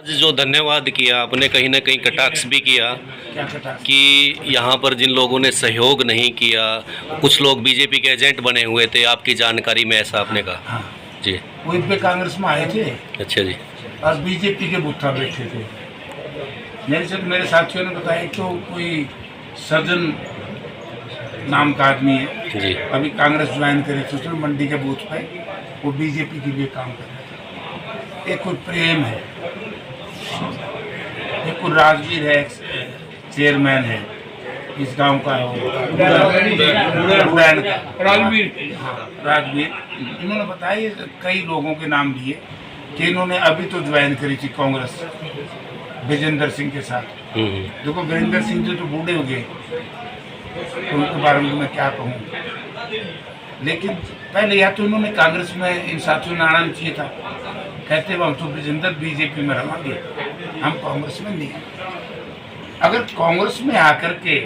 आज जो धन्यवाद किया आपने, कहीं ना कहीं कटाक्ष भी किया क्या कटाक्ष? कि यहाँ पर जिन लोगों ने सहयोग नहीं किया, कुछ लोग बीजेपी के एजेंट बने हुए थे आपकी जानकारी में, ऐसा आपने कहा। हाँ, जी, वो इन पे कांग्रेस में आए थे अच्छा जी। और बीजेपी के बुत्था बैठे थे। मेरे साथियों ने बताया तो कोई सज्जन नाम का आदमी है जी, अभी कांग्रेस ज्वाइन करी थी, उसने मंडी के बूथ पे वो बीजेपी के लिए काम कर रहे थे। एक कोई प्रेम है, एक कोई राजवीर है, चेयरमैन है इस गांव का, उड़ैन का राजवीर। हाँ, राजवीर। इन्होंने बताया ये कई लोगों के नाम लिए कि इन्होंने अभी तो ज्वाइन करी थी कांग्रेस विजेंद्र सिंह के साथ। देखो वीरेंद्र सिंह जी तो बूढ़े हो गए, तो उनके बारे में मैं क्या कहूँ, लेकिन पहले या तो इन्होंने कांग्रेस में इन साथियों ने आना चाहिए था। कहते हम तो विजेंद्र बीजेपी में रहेंगे, हम कांग्रेस में नहीं हैं। अगर कांग्रेस में आकर के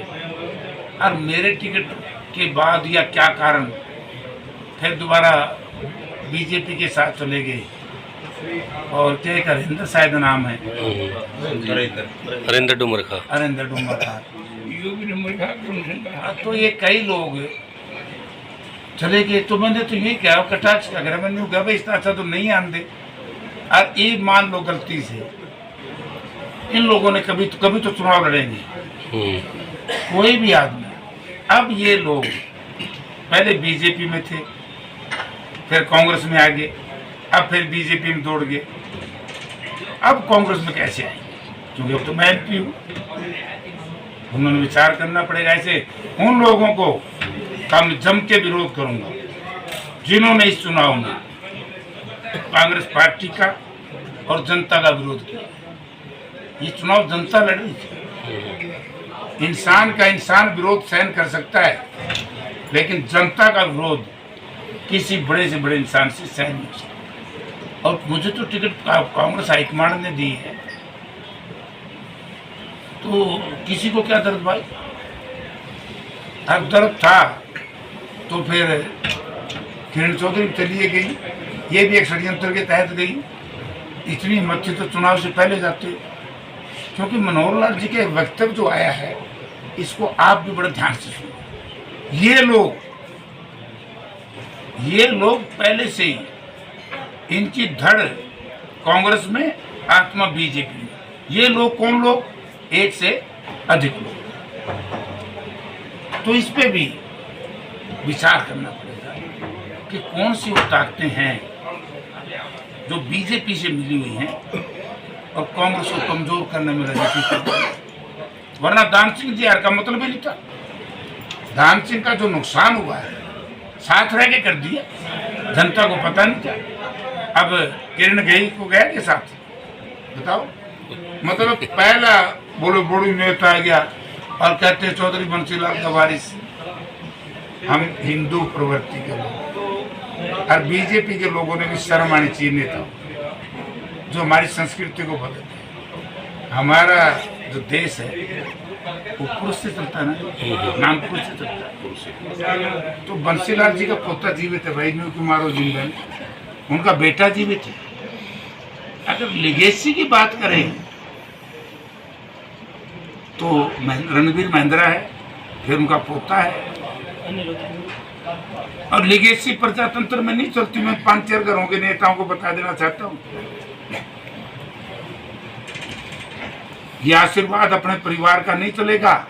और मेरे टिकट के बाद या क्या कारण फिर दोबारा बीजेपी के साथ चले गए, और क्या एक हरिंदर शायद नाम है, हरिंदर डूमर खा, हरिंदर डूमर था, तो ये कई लोग चले गए। तो मैंने तो यही कहा, कटाक्ष का अगर मैंने कहा भाई इतना अच्छा तो नहीं आंदे। और ये मान लो गलती से इन लोगों ने कभी तो चुनाव लड़ेंगे, कोई भी आदमी। अब ये लोग पहले बीजेपी में थे, फिर कांग्रेस में आ गए, अब फिर बीजेपी में दौड़ गए, अब कांग्रेस में कैसे आए? क्योंकि अब तो मैं एमपी हूँ, उन्होंने विचार करना पड़ेगा। ऐसे उन लोगों को हम जम के विरोध करूंगा जिन्होंने इस चुनाव में कांग्रेस पार्टी का और जनता का विरोध किया। ये चुनाव जनता लड़ रही थी। इंसान का इंसान विरोध सहन कर सकता है, लेकिन जनता का विरोध किसी बड़े से बड़े इंसान से सहन नहीं हो सकता। और मुझे तो टिकट कांग्रेस हाईकमांड ने दी है, तो किसी को क्या दर्द भाई? अब दर्द था तो फिर किरण चौधरी चलिए गई, ये भी एक षड्यंत्र के तहत गई। इतनी हिम्मत थी तो चुनाव से पहले जाते, क्योंकि मनोहर लाल जी के वक्तव्य जो आया है इसको आप भी बड़े ध्यान से सुनो। ये लोग पहले से ही इनकी धड़ कांग्रेस में, आत्मा बीजेपी में। ये लोग कौन लोग? एक से अधिक लोग। तो इस पे भी विचार करना पड़ेगा कि कौन सी वो ताकतें हैं जो बीजेपी से मिली हुई हैं और कांग्रेस को कमजोर करने में राजनीति करती है। वरना दान सिंह जी का मतलब ही नहीं था। दान सिंह का जो नुकसान हुआ है साथ रह के कर दिया, जनता को पता नहीं था। अब किरण गई को गया के साथ, बताओ, मतलब पहला बोलो बड़ी नेता आ गया और कहते चौधरी बंसीलाल का वारिस, हम हिंदू प्रवृत्ति के लोग। और बीजेपी के लोगों ने भी शर्म आनी चाहिए नेता जो हमारी संस्कृति को बदलते। हमारा जो देश है वो पुरुष से चलता है ना, नाम पुरुष से चलता है। तो बंसीलाल जी का पोता जीवित है भाई, कुमारो जिंदल, उनका बेटा जीवित है। अगर लिगेसी की बात करें तो रणवीर महिंद्रा है, फिर उनका पोता है। और लिगेसी प्रजातंत्र में नहीं चलती। मैं 5-4 घरों के नेताओं को बता देना चाहता हूँ, ये आशीर्वाद अपने परिवार का नहीं चलेगा।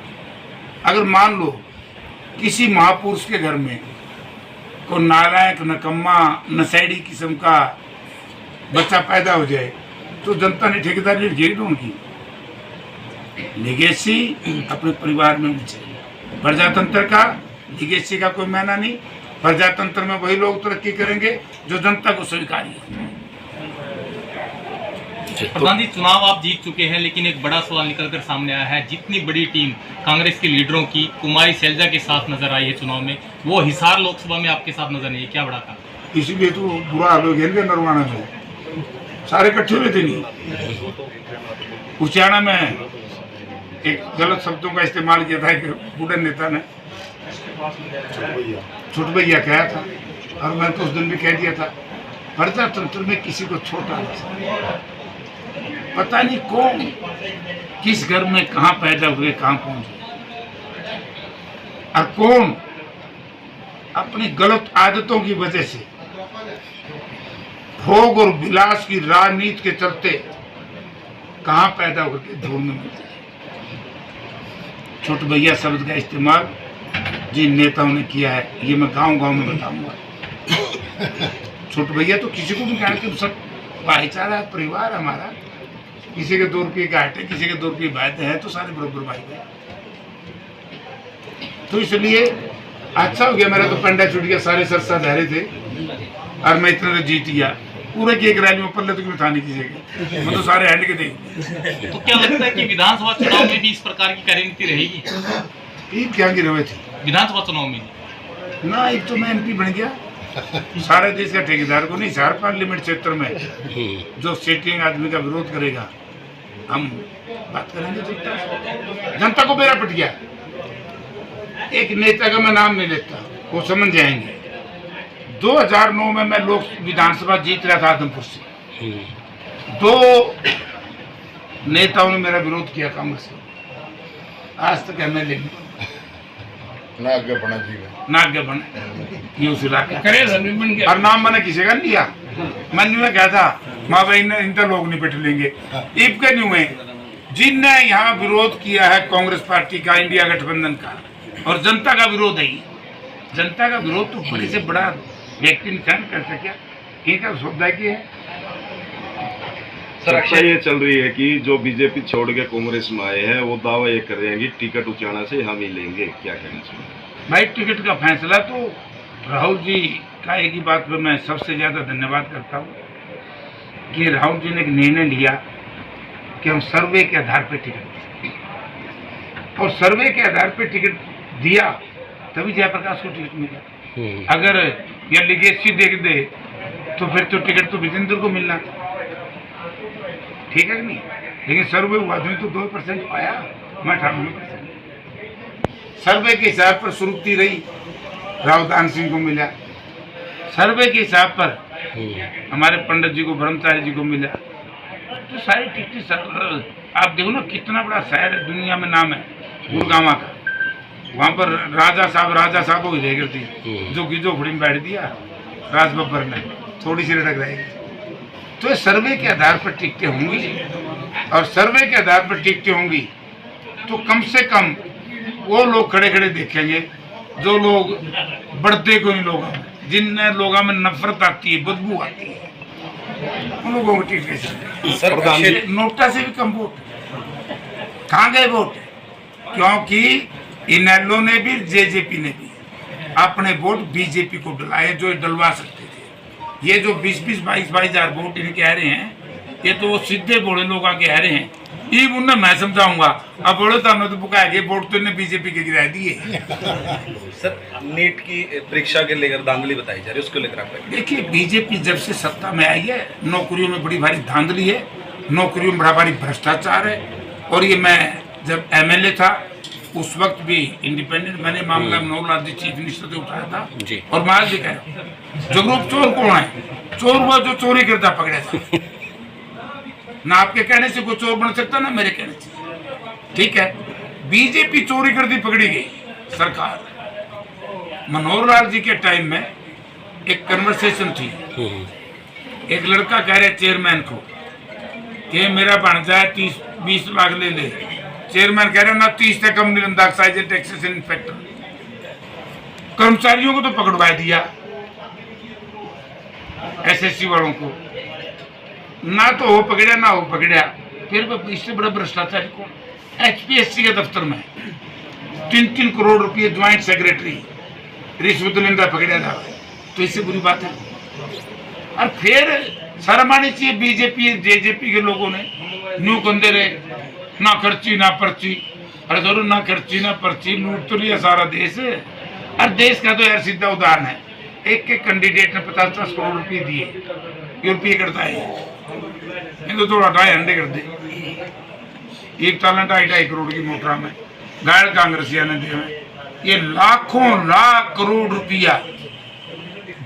अगर मान लो किसी महापुरुष के घर में को नालायक, नकम्मा, नशेड़ी किस्म का बच्चा पैदा हो जाए तो जनता ने ठेकेदारी घेरी उनकी। लिगेसी अपने परिवार में होनी चाहिए। प्रजातंत्र का लिगेसी का कोई मायना नहीं। प्रजातंत्र में वही लोग तरक्की करेंगे जो जनता को स्वीकार्य है। प्रधान जी, चुनाव आप जीत चुके हैं, लेकिन एक बड़ा सवाल निकलकर सामने आया है। जितनी बड़ी टीम कांग्रेस के लीडरों की कुमारी शैलजा के साथ नजर आई है चुनाव में, वो हिसार लोकसभा में आपके साथ नजर नहीं है, क्या बड़ा था? इसीलिए तो बुरा हाल हो गया नरवाना में, सारे इकट्ठे हुए थे। नहीं, उचाना में एक गलत शब्दों का इस्तेमाल किया था कि बूढ़े नेता ने, छोट भैया कहा था, और मैं तो उस दिन भी कह दिया था प्रजातंत्र में किसी को छोटा नहीं। पता नहीं कौन किस घर में कहाँ पैदा हुए, कहाँ पहुंचे, और कौन अपनी गलत आदतों की वजह से भोग और विलास की राजनीति के चलते कहाँ पैदा होकर धूल में मिलते हैं। छोट भैया शब्द का इस्तेमाल जिन नेताओं ने किया है, ये मैं गांव-गांव में बताऊंगा। छोट भैया तो किसी को भी कहा कि सब भाईचारा परिवार हमारा, किसी के 2 रुपये घाटे, किसी के 2 रुपये वायदे हैं, तो सारे बराबर भाई भाई। तो इसलिए अच्छा हो गया, मेरा तो पंडा छूट गया, सारे सरसा धारे थे और मैं इतना जीत गया। पूरे की एक रैली में पल्ले तो क्यों था नहीं किसी के, मैं तो सारे हैंड के दे। तो क्या लगता है कि विधानसभा चुनाव में भी इस प्रकार की कार्यनीति रहेगी? ईद क्या गिरे हुए थे विधानसभा चुनाव में ना, एक तो मैं MP बन गया, सारे देश का ठेकेदार को नहीं, शहर पार्लियामेंट क्षेत्र में जो सेटिंग आदमी का विरोध करेगा हम बात करेंगे। जनता को बेरा पट गया। एक नेता का मैं नाम नहीं लेता, वो समझ जाएंगे। 2009 में मैं लोक विधानसभा जीत रहा था आदमपुर से, 2 नेताओं ने मेरा विरोध किया कांग्रेस से, आज तक MLA ना आगे बढ़ना चाहिए, ना आगे बढ़े ये उस इलाके और नाम मैंने किसी का नहीं लिया। मैं न्यू में क्या था, माँ भाई ने इनका लोग नहीं पिट लेंगे। ईप के न्यू में जिनने यहाँ विरोध किया है कांग्रेस पार्टी का, इंडिया गठबंधन का, और जनता का विरोध है। जनता का विरोध तो बड़े से बड़ा व्यक्ति इंसान कर सके, इनका सौभाग्य है। चर्चा ये चल रही है कि जो बीजेपी छोड़ के कांग्रेस में आए हैं वो दावा ये कर रहे हैं कि टिकट उचाना से हम ही लेंगे, क्या कहना चाहिए? भाई टिकट का फैसला तो राहुल जी का एक ही बात पर मैं सबसे ज्यादा धन्यवाद करता हूँ कि राहुल जी ने एक निर्णय लिया कि हम सर्वे के आधार पर टिकट दें, और सर्वे के आधार पर टिकट दिया तभी जयप्रकाश को टिकट मिला। अगर यह लिगेसी देख दे तो फिर तो टिकट तो विजेंद्र को मिलना था, ठीक है कि नहीं? लेकिन सर्वे हुआ तो 2% पाया, मैं 98%। सर्वे के हिसाब पर सुरुचि रही, रावदान सिंह को मिला। सर्वे के हिसाब पर हमारे पंडित जी को, ब्रह्मचारी जी को मिला। तो सारी टिकट आप देखो ना, कितना बड़ा शहर है, दुनिया में नाम है गुड़गांव का। वहाँ पर राजा साहब हो गई करती, जो की झोपड़ी में बैठ दिया राज बब्बर ने, थोड़ी सी लटक रहेगी। तो सर्वे के आधार पर टिकटें होंगी, और सर्वे के आधार पर टिकटें होंगी तो कम से कम वो लोग खड़े खड़े देखेंगे जो लोग बढ़ते कोई लोगों में, जिन लोगों में नफरत आती है, बदबू आती है, उन लोगों को टिकट कैसे? नोटा से भी कम वोट। कहाँ गए वोट? क्योंकि इनेलो ने भी, जेजेपी ने भी अपने वोट बीजेपी को डलाए, जो डलवा सकते थे। ये जो 20-22 हजार वोट इनके आ रहे हैं, ये तो वो सीधे बोले लोग आके आ रहे हैं। ये मुन्ना मैं समझाऊंगा, अब बोले तो हमने तो बुकाया गए वोट तो इन्हें बीजेपी के गिरा दिए। सर, नीट की परीक्षा के लेकर धांधली बताई जा रही है, उसको लेकर आप देखिए, बीजेपी जब से सत्ता में आई है, नौकरियों में बड़ी भारी धांधली है, नौकरियों में बड़ा भारी भ्रष्टाचार है। और ये मैं जब MLA था उस वक्त भी इंडिपेंडेंट मैंने मामला मनोहर लाल जी चीफ मिनिस्टर से उठाया था जी। और मैं आज भी कह रहा हूं, जगरूप चोर कौन है? चोर हुआ जो चोरी करता पकड़े था। ना आपके कहने से कोई चोर बन सकता, ना मेरे कहने से, ठीक है? बीजेपी चोरी करती पकड़ी गई सरकार। मनोहर लाल जी के टाइम में एक कन्वर्सेशन थी, एक लड़का कह रहे चेयरमैन को कि मेरा बन जाए 30-20 लाख ले ले। चेयरमैन कह रहे ना 30 से कम नहीं, एक्साइज टैक्सेशन इंस्पेक्टर। कर्मचारियों को तो पकड़वा दिया, SSC वालों को ना तो हो पकड़ा ना हो पकड़ा। फिर इससे बड़ा भ्रष्टाचार को HPSC के दफ्तर में 3-3 करोड़ रुपये ज्वाइंट सेक्रेटरी रिश्वत लेंदा पकड़ा जा रहा है, तो इससे बुरी बात है। और फिर शर्म आनी चाहिए बीजेपी जेजेपी के लोगों ने, न्यू कंदे रहे ना खर्ची ना पर्ची। अरे जरूर ना खर्ची ना पर्ची, लूट तो लिया सारा देश। और देश का तो यार सीधा उदाहरण है, एक कैंडिडेट ने 50-50 करोड़ रुपये दिए, ये रुपये करता है तो थोड़ा 2.5 अंडे कर दे। एक साल 2.5 करोड़ की मोटरा में गैर कांग्रेसिया ने दिए। ये लाखों लाख करोड़ रुपया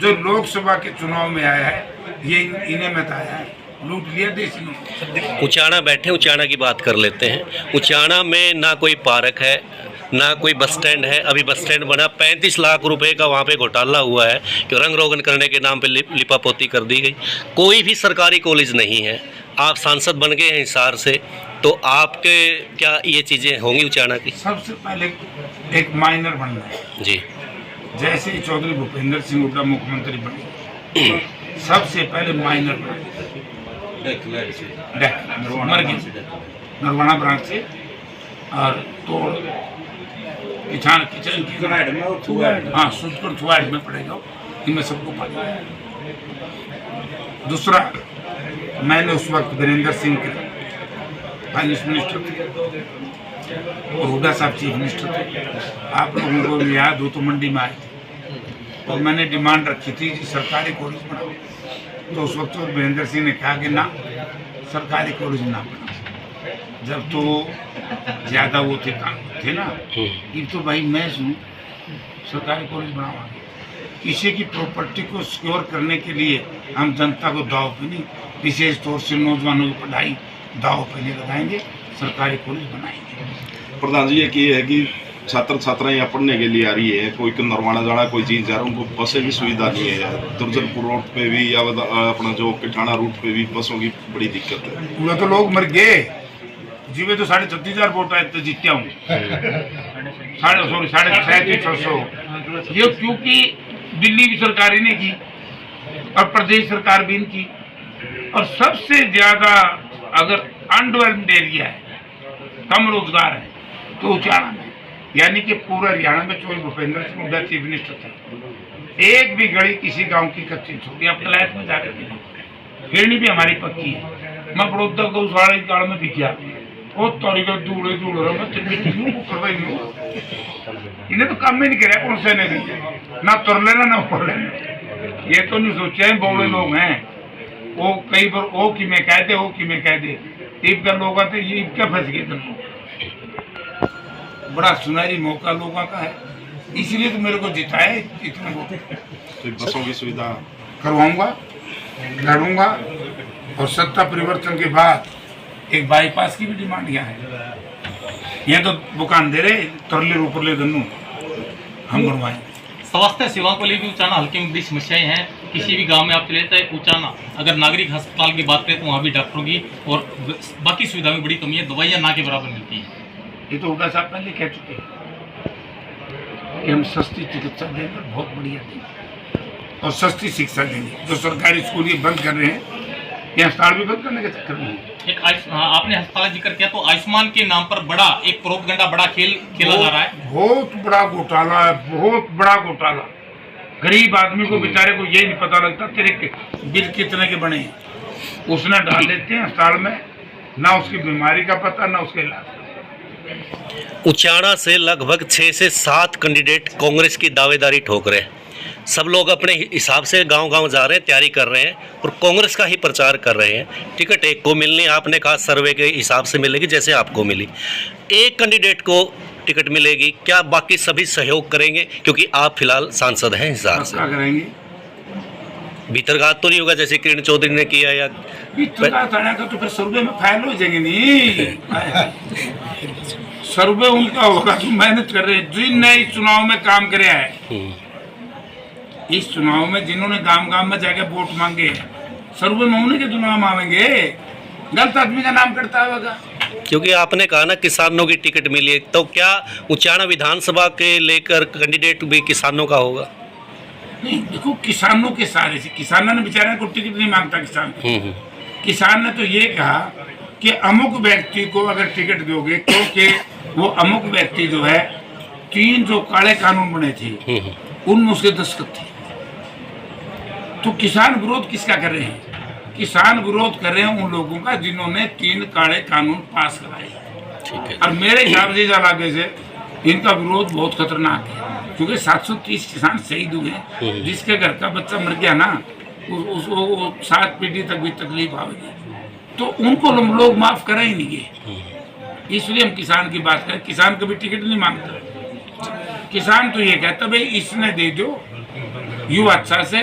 जो लोकसभा के चुनाव में आया है, ये इन्हें में आया है। लूट लिया देश ने। उचाना बैठे, उचाना की बात कर लेते हैं। उचाना में ना कोई पार्क है, ना कोई बस स्टैंड है। अभी बस स्टैंड बना, 35 लाख रुपए का वहाँ पे घोटाला हुआ है कि रंग रोगन करने के नाम पे लिपापोती कर दी गई। कोई भी सरकारी कॉलेज नहीं है। आप सांसद बन गए हैं हिसार से, तो आपके क्या ये चीज़ें होंगी उचाना की? सबसे पहले एक माइनर बनना है। जी, जैसे ही चौधरी भूपेंद्र सिंह हुड्डा मुख्यमंत्री बने, सबसे पहले माइनर बने मर गए नरवाना ब्रांच से, और तोड़ किसान किचन की हाँ सूदपुर थुआड़ में पड़ेगा, इनमें सबको पता है। दूसरा, मैंने उस वक्त वीरेंद्र सिंह के फाइनेंस मिनिस्टर थे और हुड्डा साहब चीफ मिनिस्टर थे। आप लोगों को भी याद हो तो मंडी में आए थे और मैंने डिमांड रखी थी कि सरकारी कॉलेज बनाओ। तो उस वक्त वीरेंद्र सिंह ने कहा कि ना, सरकारी कॉलेज ना बनाओ। जब तो ज़्यादा वो थे ना, ये तो भाई मैं सुन सरकारी कॉलेज बनावांगे। किसी की प्रॉपर्टी को सिक्योर करने के लिए हम जनता को दाव पे नहीं, विशेष तौर से नौजवानों की पढ़ाई दाव पे नहीं लगाएंगे, सरकारी कॉलेज बनाएंगे। प्रधान जी, एक ये है कि छात्र छात्राएं यहाँ पढ़ने के लिए आ रही है, कोई नरवाना जाना, कोई चीज जा रहा है, उनको बसें की सुविधा नहीं है। दुर्जनपुर रोड पे भी या अपना जो किठाना रूट पे भी बसों की बड़ी दिक्कत है। पूरा तो लोग मर गए जीवे तो 36,500 वोट आए तो जीत्या हूँ, 36,500। ये क्योंकि दिल्ली की सरकार ही ने की और प्रदेश सरकार भी इनकी, और सबसे ज्यादा अगर अनडेवलप्ड एरिया है, कम रोजगार है, तो उचाना में, यानी कि पूरा हरियाणा में चौधरी भूपेंद्र सिंह हुड्डा चीफ मिनिस्टर थे, एक भी गली किसी गांव की कच्ची छोड़ी आप कलायत में जाकर देखो। हिरनी भी हमारी पक्की है। मैं बड़ौदा गौशाला की काल में भी किया, वो तोरी का दूड़े दूड़ रहा मैं करवाई इन्हें तो काम ही नहीं कराया कौन से ने भी, ना तुर लेना ना उड़ लेना। ये तो नहीं सोचा है, बौड़े लोग हैं वो, कई बार ओ कि मैं कह दे, ओ कि मैं कह दे, ईब का लोग आते, ये ईब क्या फंस गए तुम। बड़ा सुनहरी मौका लोगों का है, इसलिए तो मेरे को जिताए इतने वोट। तो बसों की सुविधा करवाऊंगा, लड़ूंगा, और सत्ता परिवर्तन के बाद एक बाईपास की भी डिमांड यहाँ है। यहाँ तो दुकान दे रहे तरले ऊपरले दोनों हम बनवाएंगे। स्वास्थ्य सेवाओं को लिए भी उचाना हल्के में बड़ी समस्याएं हैं। किसी भी गांव में आप चले जाए उचाना, अगर नागरिक अस्पताल की बात करें तो वहाँ भी डॉक्टरों की और बाकी सुविधाओं में बड़ी कमी है, दवाइयाँ ना के बराबर मिलती हैं। ये तो हुड्डा साहब पहले कह चुके हैं कि हम सस्ती चिकित्सा देंगे, बहुत बढ़िया देंगे, और सस्ती शिक्षा देंगे। जो सरकारी स्कूल ये बंद कर रहे हैं, ये अस्पताल भी बंद करने के चक्कर में। एक आपने अस्पताल का जिक्र किया, तो आयुष्मान के नाम पर बड़ा एक प्रोपगंडा, बड़ा खेल खेला जा रहा है। बहुत बड़ा घोटाला है, बहुत बड़ा घोटाला। गरीब आदमी को बेचारे को यही नहीं पता लगता तेरे बिल कितने के बने हैं, उसने डाल देते हैं अस्पताल में, ना उसकी बीमारी का पता ना उसके इलाज। उचाना से लगभग 6 से 7 कैंडिडेट कांग्रेस की दावेदारी ठोक रहे हैं। सब लोग अपने हिसाब से गांव-गांव जा रहे हैं, तैयारी कर रहे हैं और कांग्रेस का ही प्रचार कर रहे हैं। टिकट एक को मिलनी, आपने कहा सर्वे के हिसाब से मिलेगी, जैसे आपको मिली। एक कैंडिडेट को टिकट मिलेगी, क्या बाकी सभी सहयोग करेंगे? क्योंकि आप फिलहाल सांसद हैं हिसार से। क्या करेंगे? भीतरघात तो नहीं होगा जैसे किरण चौधरी ने किया, या भीतरघात आने का तो फिर सर्वे में फाइल हो जाएंगे। नहीं, सर्वे उनका होगा जो मेहनत कर रहे हैं, जिनने इस चुनाव में काम कराया है। इस चुनाव में जिन्होंने गांव-गांव में जाके वोट मांगे, सर्वे में उन्हीं के चुनाव आवेंगे, गलत आदमी का नाम करता होगा। क्योंकि आपने कहा ना किसानों की टिकट मिली है, तो क्या उचाना विधानसभा के लेकर कैंडिडेट भी किसानों का होगा? नहीं, देखो किसानों के सारे से, किसानों ने बेचारे को टिकट नहीं मांगता। किसान ने तो ये कहा कि अमुक व्यक्ति को अगर टिकट दोगे, क्योंकि वो अमुक व्यक्ति जो है 3 जो काले कानून बने थे उनमें उसके दस्तखत थे। तो किसान विरोध किसका कर रहे हैं? किसान विरोध कर रहे हैं उन लोगों का जिन्होंने 3 काले कानून पास कराए। ठीक है। और मेरे हिसाब से इलाके से इनका विरोध बहुत खतरनाक है, क्योंकि 730 किसान शहीद हुए हैं। जिसके घर का बच्चा मर गया ना, उसको 7 पीढ़ी तक भी तकलीफ आएगी, तो उनको लोग माफ करें ही नहीं। इसलिए हम किसान की बात करें, किसान कभी टिकट नहीं मांगता। किसान तो ये कहता भाई इसने दे दो, यू अच्छा से,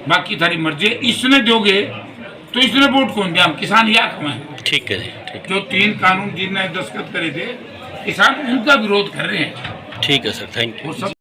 बाकी थारी मर्जी। इसने दोगे तो इसने वोट कौन दिया? हम किसान या कमाए? ठीक है जी, ठीक जो 3 कानून जिनने दस्तखत करे थे, किसान उनका विरोध कर रहे हैं। ठीक है सर, थैंक यू। वो सब